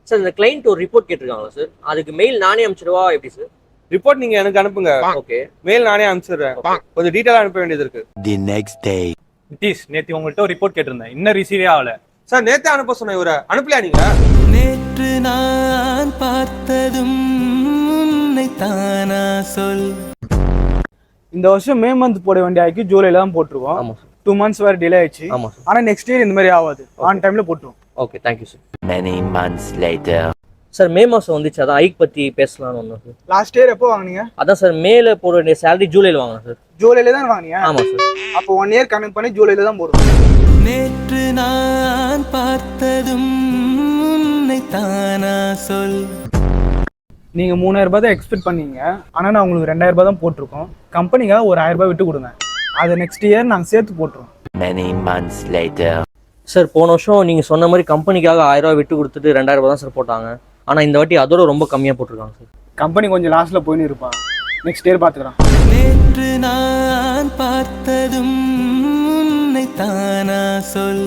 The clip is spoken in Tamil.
சார் இந்த கிளைண்ட் ஒரு ரிப்போர்ட் கேட்டிருக்காங்களா சார், அதுக்கு மெயில் நானே அனுப்பிச்சிடுவா எப்படி சார்? ரிப்போர்ட் நீங்க எனக்கு அனுப்புங்க. ஓகே, மெயில் நானே அனுப்பிச்சிடுறேன். கொஞ்சம் டீட்டெயிலா அனுப்ப வேண்டியது இருக்கு. The next day. நிதிஷ், நேற்று உங்கள்கிட்ட ஒரு ரிப்போர்ட் கேட்டிருந்தேன், இன்னும் ரிசீவே ஆகல. சார் நேத்தே அனுப்ப சொன்னேன், இவரை அனுப்பலையா நீங்க? நேற்று நான் பார்த்ததும் உன்னை தானா சொல். இந்த வருஷம் மே மந்த் போட வேண்டிய ஐக்கு ஜூலைல தான் போட்டுருவோம். ஆமாம் சார். 2 months வேறு டிலே ஆயிடுச்சு. ஆமாம் சார். ஆனால் நெக்ஸ்ட் இயர் இந்த மாதிரி ஆகாது, ஆன் டைம்ல போட்டுருவோம். Okay, thank you sir. Many months later. Sir மே மாதம் வந்துச்சு, அதான் ஐக் பற்றி பேசலாம்னு ஒன்று சார். லாஸ்ட் இயர் எப்போ வாங்குனீங்க? அதான் சார் மேல போட வேண்டிய சேலரி ஜூலையில் வாங்கினேன் சார். ஜூலைல தான் வாங்குனீங்க? ஆமாம் சார். அப்போ 1 year கனெக்ட் பண்ணி ஜூலைல தான் போடுவோம். நேற்று நான் பார்த்ததும் உன்னை தானா சொல். நீங்க 3000 ரூபாய் தான் எக்ஸ்பெக்ட் பண்ணீங்க, ஆனால் நான் உங்களுக்கு 2000 ரூபாய் தான் போட்டிருக்கோம். கம்பெனிக்காக ஒரு 1000 ரூபாய் விட்டு கொடுங்க, அதை நெக்ஸ்ட் இயர் நாங்கள் சேர்த்து போட்டுருவோம். Many months later. சார் போன வருஷம் நீங்கள் சொன்ன மாதிரி கம்பெனிக்காக 1000 ரூபாய் விட்டு கொடுத்துட்டு 2000 ரூபாய் தான் சார் போட்டாங்க. ஆனால் இந்த வாட்டி அதோட ரொம்ப கம்மியாக போட்டிருக்காங்க சார். கம்பெனி கொஞ்சம் லாஸ்ட்ல போயின்னு இருப்பா, நெக்ஸ்ட் இயர் பார்த்துக்கலாம். நேற்று நான் பார்த்ததும் உன்னை தானா சொல்.